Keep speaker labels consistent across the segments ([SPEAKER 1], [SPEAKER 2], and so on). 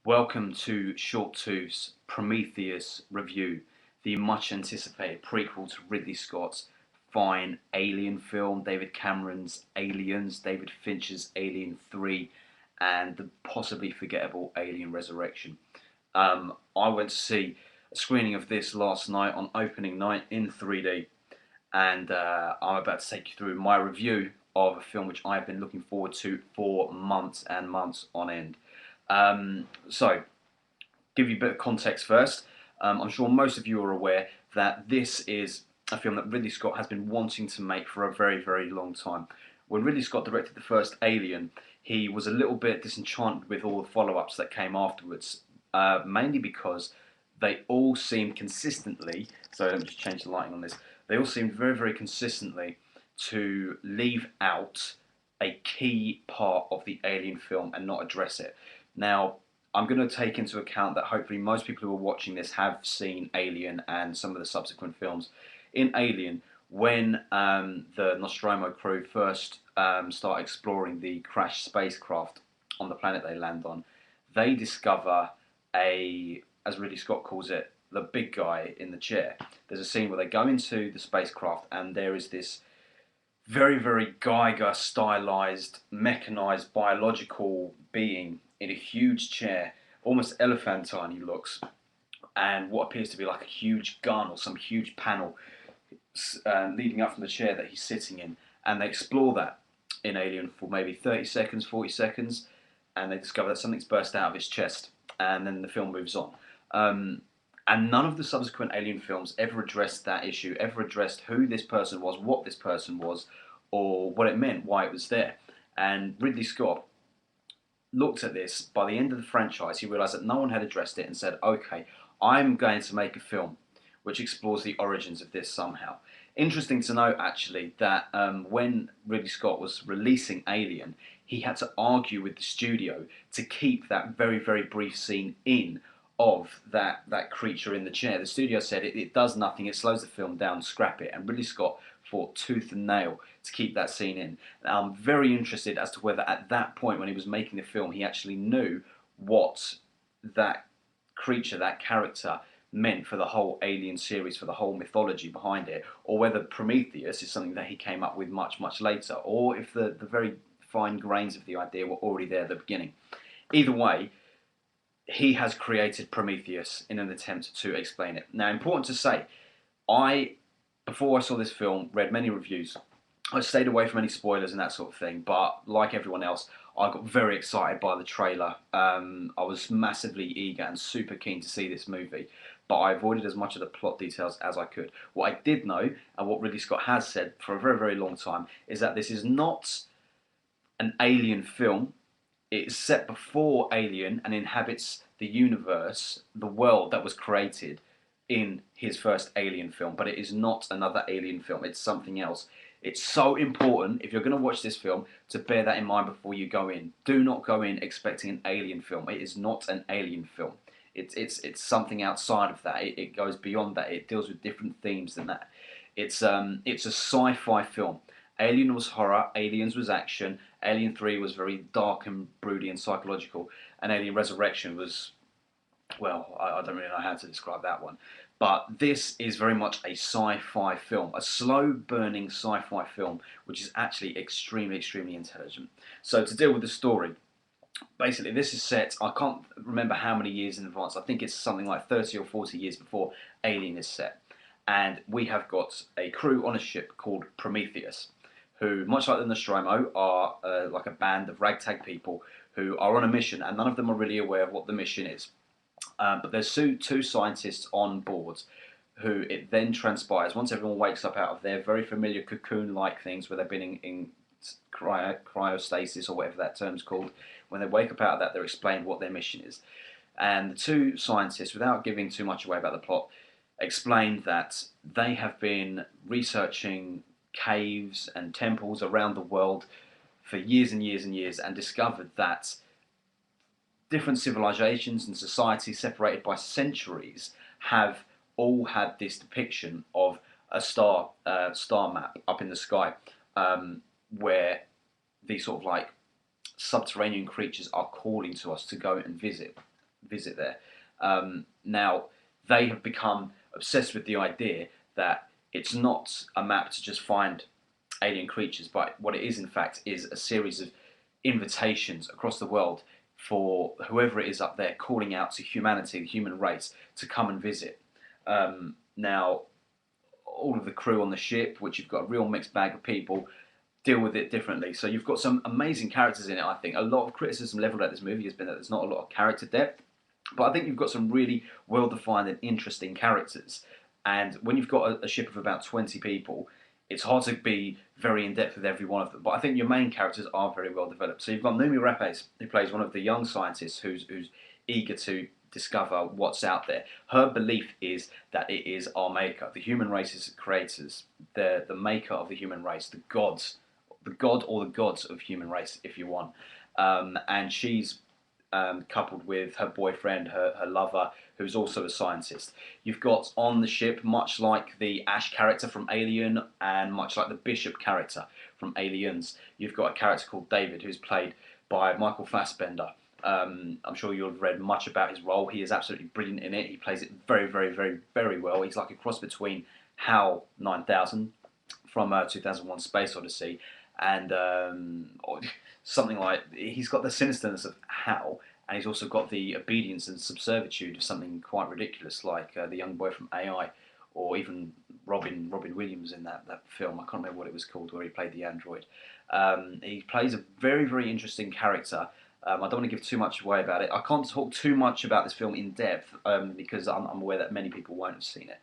[SPEAKER 1] Welcome to ShortTooth's Prometheus review, the much anticipated prequel to Ridley Scott's fine Alien film, David Cameron's Aliens, David Fincher's Alien 3, and the possibly forgettable Alien Resurrection. I went to see a screening of this last night on opening night in 3D, and I'm about to take you through my review of a film which I've been looking forward to for months and months on end. So, give you a bit of context first. I'm sure most of you are aware that this is a film that Ridley Scott has been wanting to make for a very, very long time. When Ridley Scott directed the first Alien, he was a little bit disenchanted with all the follow-ups that came afterwards, mainly because they all seemed consistently, so let me just change the lighting on this, they all seemed very, very consistently to leave out a key part of the Alien film and not address it. Now, I'm going to take into account that hopefully most people who are watching this have seen Alien and some of the subsequent films. In Alien, when the Nostromo crew first start exploring the crashed spacecraft on the planet they land on, they discover as Ridley Scott calls it, the big guy in the chair. There's a scene where they go into the spacecraft and there is this very, very Geiger stylized, mechanized, biological being in a huge chair, almost elephantine he looks, and what appears to be like a huge gun or some huge panel leading up from the chair that he's sitting in. And they explore that in Alien for maybe 30 seconds, 40 seconds, and they discover that something's burst out of his chest, and then the film moves on. And none of the subsequent Alien films ever addressed that issue, ever addressed who this person was, what this person was, or what it meant, why it was there. And Ridley Scott looked at this, by the end of the franchise, he realised that no one had addressed it and said, okay, I'm going to make a film which explores the origins of this somehow. Interesting to note, actually, that when Ridley Scott was releasing Alien, he had to argue with the studio to keep that very, very brief scene in of that creature in the chair. The studio said it does nothing, it slows the film down, scrap it. And Ridley Scott fought tooth and nail to keep that scene in. Now, I'm very interested as to whether at that point when he was making the film, he actually knew what that creature, that character, meant for the whole Alien series, for the whole mythology behind it, or whether Prometheus is something that he came up with much, much later, or if the very fine grains of the idea were already there at the beginning. Either way, he has created Prometheus in an attempt to explain it. Now, important to say, before I saw this film, read many reviews. I stayed away from any spoilers and that sort of thing, but like everyone else, I got very excited by the trailer. I was massively eager and super keen to see this movie, but I avoided as much of the plot details as I could. What I did know, and what Ridley Scott has said for a very, very long time, is that this is not an Alien film. It's set before Alien and inhabits the universe, the world that was created in his first Alien film, but it is not another Alien film. It's something else. It's so important, if you're going to watch this film, to bear that in mind before you go in. Do not go in expecting an Alien film. It is not an Alien film. It's something outside of that. It goes beyond that. It deals with different themes than that. It's a sci-fi film. Alien was horror, Aliens was action, Alien 3 was very dark and broody and psychological, and Alien Resurrection was, well, I don't really know how to describe that one. But this is very much a sci-fi film, a slow-burning sci-fi film, which is actually extremely, extremely intelligent. So to deal with the story, basically this is set, I can't remember how many years in advance, I think it's something like 30 or 40 years before Alien is set. And we have got a crew on a ship called Prometheus, who, much like the Nostromo, are like a band of ragtag people who are on a mission, and none of them are really aware of what the mission is. But there's two scientists on board who it then transpires, once everyone wakes up out of their very familiar cocoon-like things where they've been in cryostasis or whatever that term's called, when they wake up out of that, they're explained what their mission is. And the two scientists, without giving too much away about the plot, explained that they have been researching caves and temples around the world for years and years and years, and discovered that different civilizations and societies separated by centuries have all had this depiction of a star map up in the sky, where these sort of like subterranean creatures are calling to us to go and visit. visit there. Now, they have become obsessed with the idea that it's not a map to just find alien creatures, but what it is, in fact, is a series of invitations across the world for whoever it is up there, calling out to humanity, the human race, to come and visit. Now, all of the crew on the ship, which you've got a real mixed bag of people, deal with it differently. So you've got some amazing characters in it, I think. A lot of criticism levelled at this movie has been that there's not a lot of character depth, but I think you've got some really well-defined and interesting characters. And when you've got a ship of about 20 people, it's hard to be very in-depth with every one of them. But I think your main characters are very well developed. So you've got Noomi Rapace, who plays one of the young scientists who's eager to discover what's out there. Her belief is that it is our maker, the human race's creators, the maker of the human race, the gods, the god or the gods of human race, if you want. And she's coupled with her boyfriend, her lover, who's also a scientist. You've got on the ship, much like the Ash character from Alien and much like the Bishop character from Aliens, you've got a character called David, who's played by Michael Fassbender. I'm sure you'll have read much about his role. He is absolutely brilliant in it. He plays it very, very, very, very well. He's like a cross between HAL 9000 from 2001 Space Odyssey and something like, he's got the sinisterness of HAL, and he's also got the obedience and subservitude of something quite ridiculous like the young boy from AI, or even Robin Williams in that film. I can't remember what it was called, where he played the android. He plays a very, very interesting character. I don't want to give too much away about it. I can't talk too much about this film in depth because I'm aware that many people won't have seen it.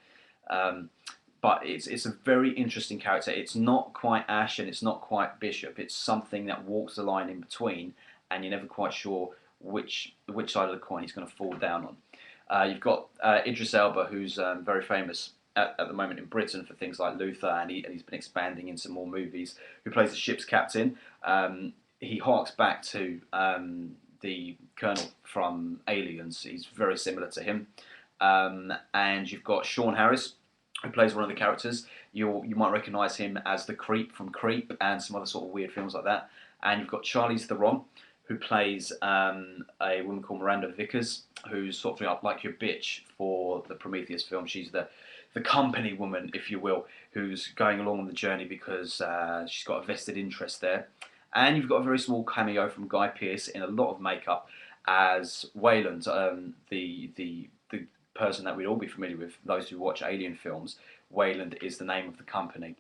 [SPEAKER 1] But it's a very interesting character. It's not quite Ash and it's not quite Bishop. It's something that walks the line in between, and you're never quite sure which side of the coin he's going to fall down on. You've got Idris Elba, who's very famous at the moment in Britain for things like Luther, and he's been expanding into more movies, who plays the ship's captain. He harks back to the Colonel from Aliens. He's very similar to him. And you've got Sean Harris, who plays one of the characters. You might recognise him as the Creep from Creep and some other sort of weird films like that. And you've got Charlize Theron, who plays a woman called Miranda Vickers, who's sort of like your bitch for the Prometheus film. She's the company woman, if you will, who's going along on the journey because she's got a vested interest there. And you've got a very small cameo from Guy Pearce in a lot of makeup as Wayland, the person that we'd all be familiar with, those who watch Alien films. Wayland is the name of the company.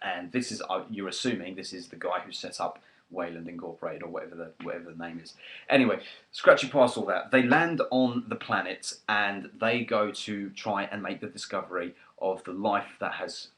[SPEAKER 1] And this is, you're assuming, this is the guy who set up Wayland Incorporated, or whatever the name is. Anyway, scratching past all that, they land on the planet and they go to try and make the discovery of the life that has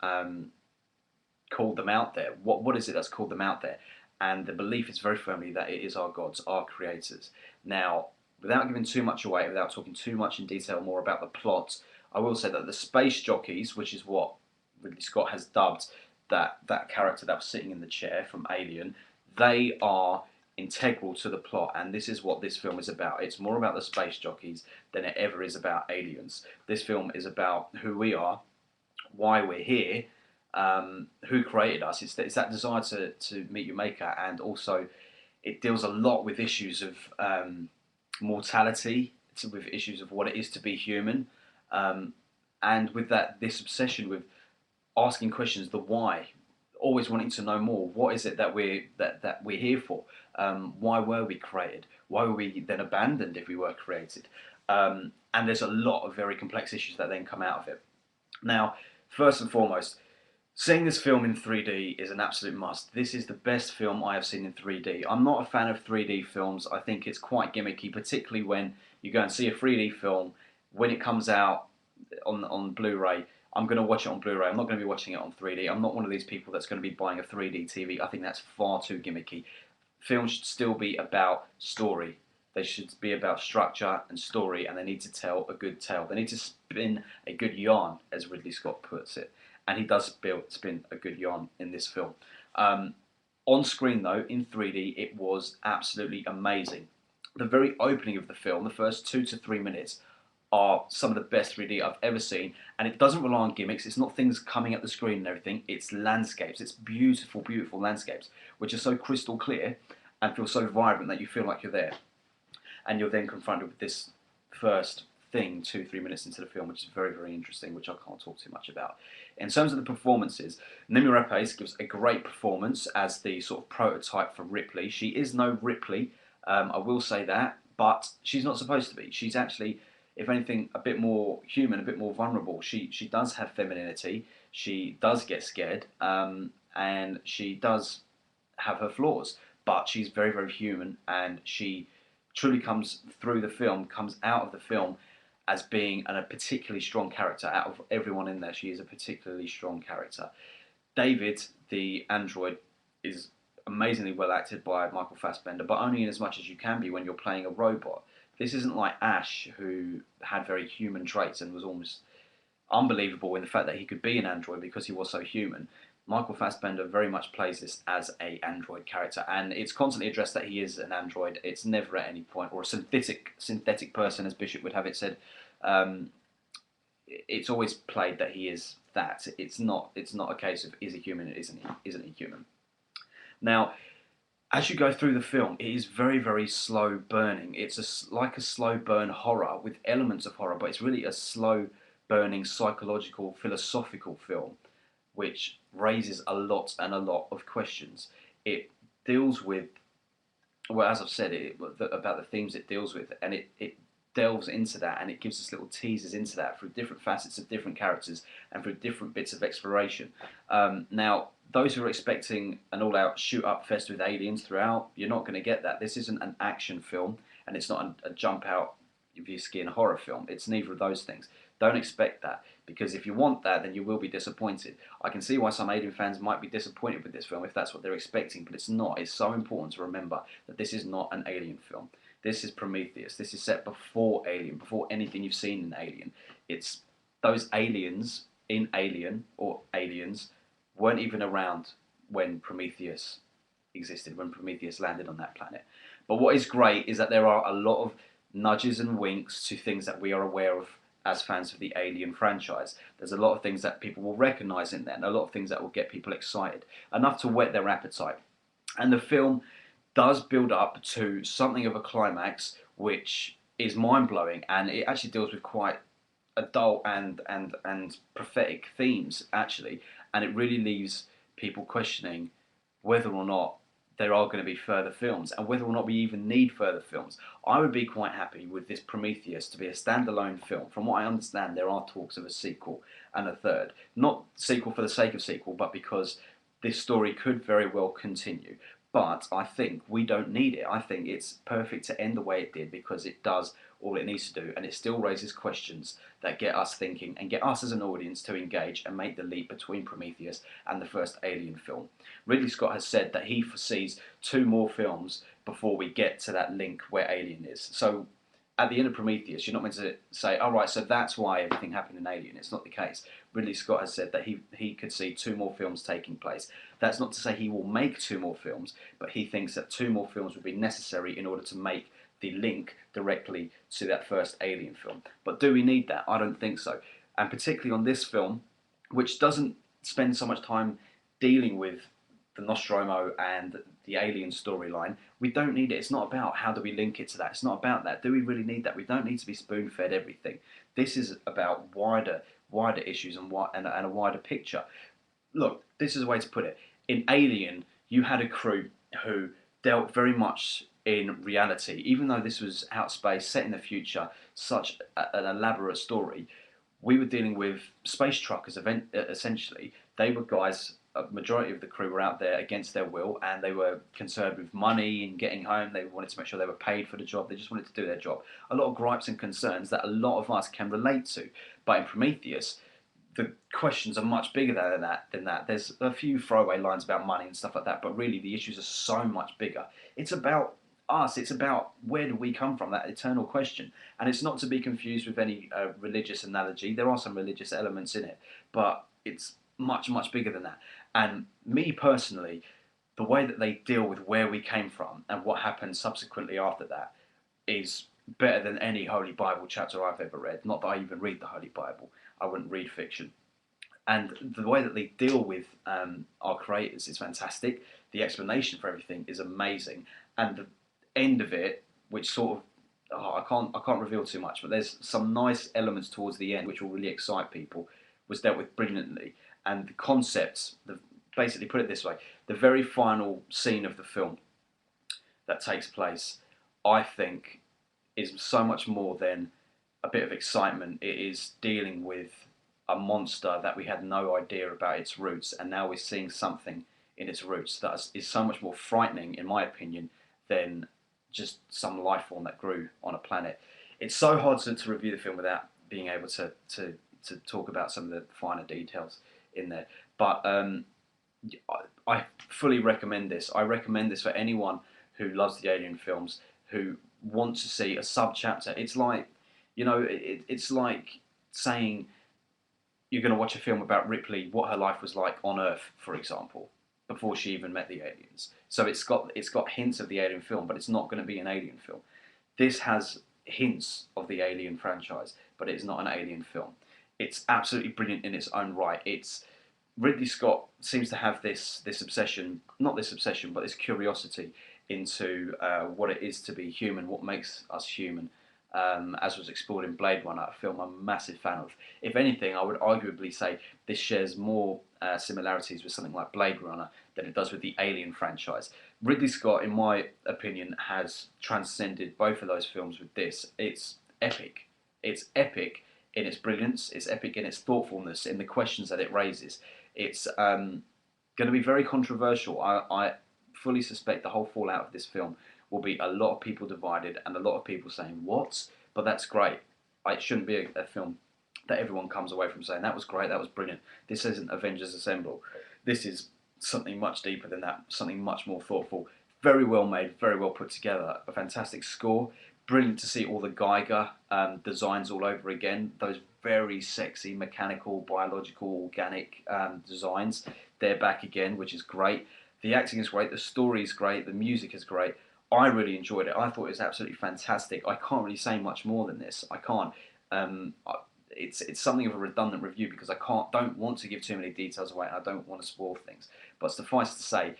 [SPEAKER 1] called them out there. What is it that's called them out there? And the belief is very firmly that it is our gods, our creators. Now, without giving too much away, without talking too much in detail more about the plot, I will say that the space jockeys, which is what Ridley Scott has dubbed that character that was sitting in the chair from Alien, they are integral to the plot, and this is what this film is about. It's more about the space jockeys than it ever is about aliens. This film is about who we are, why we're here, who created us. It's that desire to meet your maker, and also it deals a lot with issues of mortality, with issues of what it is to be human, and with this obsession with asking questions, the why, always wanting to know more. What is it that we're here for? Why were we created? Why were we then abandoned if we were created? And there's a lot of very complex issues that then come out of it. Now, first and foremost, seeing this film in 3D is an absolute must. This is the best film I have seen in 3D. I'm not a fan of 3D films. I think it's quite gimmicky, particularly when you go and see a 3D film. When it comes out on Blu-ray, I'm going to watch it on Blu-ray. I'm not going to be watching it on 3D. I'm not one of these people that's going to be buying a 3D TV. I think that's far too gimmicky. Films should still be about story. They should be about structure and story, and they need to tell a good tale. They need to spin a good yarn, as Ridley Scott puts it. And he does spin a good yarn in this film. On screen, though, in 3D, it was absolutely amazing. The very opening of the film, the first 2 to 3 minutes, are some of the best 3D I've ever seen. And it doesn't rely on gimmicks. It's not things coming at the screen and everything. It's landscapes. It's beautiful, beautiful landscapes, which are so crystal clear and feel so vibrant that you feel like you're there. And you're then confronted with this first thing 2-3 minutes into the film, which is very, very interesting, which I can't talk too much about. In terms of the performances, Noomi Rapace gives a great performance as the sort of prototype for Ripley. She is no Ripley, I will say that, but she's not supposed to be. She's actually, if anything, a bit more human, a bit more vulnerable. She does have femininity. She does get scared, and she does have her flaws, but she's very, very human, and she truly comes through the film, comes out of the film as being a particularly strong character. Out of everyone in there, she is a particularly strong character. David, the android, is amazingly well acted by Michael Fassbender, but only in as much as you can be when you're playing a robot. This isn't like Ash, who had very human traits and was almost unbelievable in the fact that he could be an android because he was so human. Michael Fassbender very much plays this as a android character, and it's constantly addressed that he is an android. It's never at any point, or a synthetic person, as Bishop would have it said. Um, it's always played that he is that. It's not a case of is he human, isn't he human. Now, as you go through the film, it is very, very slow burning. It's like a slow burn horror with elements of horror, but it's really a slow burning psychological, philosophical film, which raises a lot and a lot of questions. It deals with, well, as I've said, about the themes it deals with, and it delves into that, and it gives us little teasers into that through different facets of different characters and through different bits of exploration. Now, those who are expecting an all-out shoot-up fest with aliens throughout, you're not going to get that. This isn't an action film, and it's not a jump-out of your skin horror film. It's neither of those things. Don't expect that, because if you want that, then you will be disappointed. I can see why some Alien fans might be disappointed with this film if that's what they're expecting, but it's not. It's so important to remember that this is not an Alien film. This is Prometheus. This is set before Alien, before anything you've seen in Alien. It's those aliens in Alien, or aliens, weren't even around when Prometheus existed, when Prometheus landed on that planet. But what is great is that there are a lot of nudges and winks to things that we are aware of as fans of the Alien franchise. There's a lot of things that people will recognise in there, and a lot of things that will get people excited, enough to whet their appetite. And the film does build up to something of a climax, which is mind-blowing, and it actually deals with quite adult and prophetic themes, actually, and it really leaves people questioning whether or not there are going to be further films, and whether or not we even need further films. I would be quite happy with this Prometheus to be a standalone film. From what I understand, there are talks of a sequel and a third. Not sequel for the sake of sequel, but because this story could very well continue. But I think we don't need it. I think it's perfect to end the way it did, because it does all it needs to do, and it still raises questions that get us thinking and get us as an audience to engage and make the leap between Prometheus and the first Alien film. Ridley Scott has said that he foresees 2 more films before we get to that link where Alien is. So at the end of Prometheus, you're not meant to say, all right, so that's why everything happened in Alien. It's not the case. Ridley Scott has said that he could see 2 more films taking place. That's not to say he will make 2 more films, but he thinks that 2 more films would be necessary in order to make the link directly to that first Alien film. But do we need that? I don't think so. And particularly on this film, which doesn't spend so much time dealing with the Nostromo and the Alien storyline, we don't need it. It's not about how do we link it to that. It's not about that. Do we really need that? We don't need to be spoon-fed everything. This is about wider issues and a wider picture. Look, this is a way to put it. In Alien, you had a crew who dealt very much in reality. Even though this was out space, set in the future, such an elaborate story, we were dealing with space truckers, essentially. They were guys, a majority of the crew were out there against their will, and they were concerned with money and getting home. They wanted to make sure they were paid for the job. They just wanted to do their job. A lot of gripes and concerns that a lot of us can relate to. But in Prometheus, the questions are much bigger than that. There's a few throwaway lines about money and stuff like that, but really the issues are so much bigger. It's about us. It's about where do we come from, that eternal question. And it's not to be confused with any religious analogy. There are some religious elements in it, but it's much, much bigger than that. And me personally, the way that they deal with where we came from and what happened subsequently after that is better than any Holy Bible chapter I've ever read. Not that I even read the Holy Bible. I wouldn't read fiction. And the way that they deal with our creators is fantastic. The explanation for everything is amazing. And the end of it, which sort of I can't reveal too much, but there's some nice elements towards the end which will really excite people. Was dealt with brilliantly, and the concepts. Basically, put it this way: the very final scene of the film that takes place, I think, is so much more than a bit of excitement. It is dealing with a monster that we had no idea about its roots, and now we're seeing something in its roots that is so much more frightening, in my opinion, than just some life form that grew on a planet. It's so hard to review the film without being able to talk about some of the finer details in there. But I fully recommend this. I recommend this for anyone who loves the Alien films, who wants to see a subchapter. It's like, it's like saying you're going to watch a film about Ripley, what her life was like on Earth, for example, before she even met the aliens. So it's got hints of the Alien film, but it's not going to be an Alien film. This has hints of the Alien franchise, but it is not an Alien film. It's absolutely brilliant in its own right. It's Ridley Scott seems to have this obsession, not this obsession, but this curiosity into what it is to be human, what makes us human, as was explored in Blade Runner, a film I'm a massive fan of. If anything, I would arguably say this shares more similarities with something like Blade Runner than it does with the Alien franchise. Ridley Scott, in my opinion, has transcended both of those films with this. It's epic. It's epic in its brilliance. It's epic in its thoughtfulness, in the questions that it raises. It's going to be very controversial. I fully suspect the whole fallout of this film will be a lot of people divided and a lot of people saying, what? But that's great. It shouldn't be a film that everyone comes away from saying, that was great, that was brilliant. This isn't Avengers Assemble. This is something much deeper than that, something much more thoughtful. Very well made, very well put together. A fantastic score. Brilliant to see all the Geiger designs all over again. Those very sexy, mechanical, biological, organic designs. They're back again, which is great. The acting is great. The story is great. The music is great. I really enjoyed it. I thought it was absolutely fantastic. I can't really say much more than this. I can't. It's something of a redundant review because don't want to give too many details away and I don't want to spoil things. But suffice to say,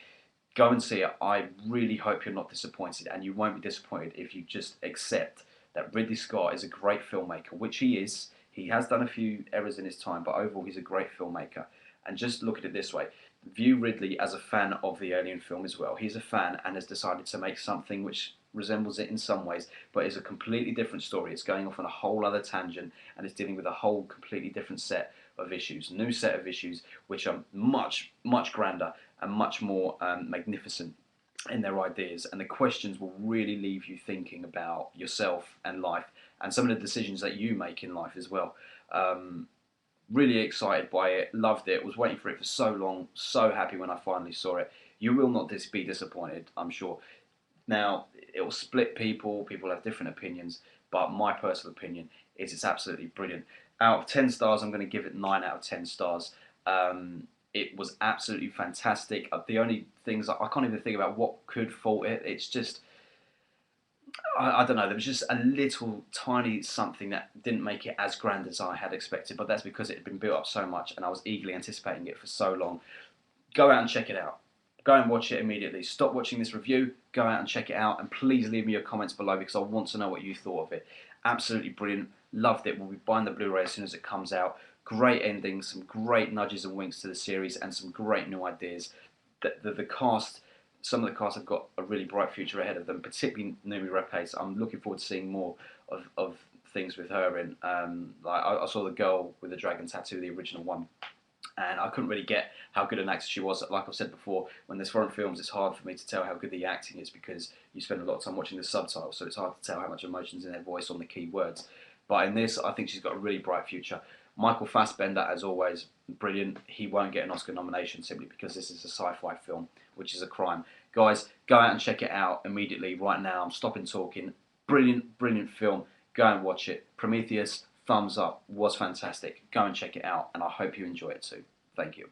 [SPEAKER 1] go and see it. I really hope you're not disappointed, and you won't be disappointed if you just accept that Ridley Scott is a great filmmaker, which he is. He has done a few errors in his time, but overall he's a great filmmaker. And just look at it this way. View Ridley as a fan of the Alien film as well. He's a fan and has decided to make something which resembles it in some ways, but is a completely different story. It's going off on a whole other tangent and it's dealing with a whole completely different set of issues, new set of issues, which are much, much grander and much more magnificent in their ideas. And the questions will really leave you thinking about yourself and life and some of the decisions that you make in life as well. Really excited by it, loved it, was waiting for it for so long, so happy when I finally saw it. You will not be disappointed, I'm sure. Now, it will split people have different opinions, but my personal opinion is it's absolutely brilliant. Out of 10 stars, I'm going to give it 9 out of 10 stars. It was absolutely fantastic. The only things, I can't even think about what could fault it. It's just, I don't know, there was just a little tiny something that didn't make it as grand as I had expected, but that's because it had been built up so much and I was eagerly anticipating it for so long. Go out and check it out. Go and watch it immediately. Stop watching this review, go out and check it out, and please leave me your comments below because I want to know what you thought of it. Absolutely brilliant. Loved it. We'll be buying the Blu-ray as soon as it comes out. Great endings, some great nudges and winks to the series, and some great new ideas. The cast, some of the cast have got a really bright future ahead of them, particularly Noomi Rapace. I'm looking forward to seeing more of things with her in. Like I saw the girl with the dragon tattoo, the original one, and I couldn't really get how good an actor she was. Like I've said before, when there's foreign films, it's hard for me to tell how good the acting is because you spend a lot of time watching the subtitles, so it's hard to tell how much emotion's in their voice on the key words. But in this, I think she's got a really bright future. Michael Fassbender, as always, brilliant. He won't get an Oscar nomination simply because this is a sci-fi film, which is a crime. Guys, go out and check it out immediately, right now. I'm stopping talking. Brilliant, brilliant film. Go and watch it. Prometheus, thumbs up, was fantastic. Go and check it out, and I hope you enjoy it too. Thank you.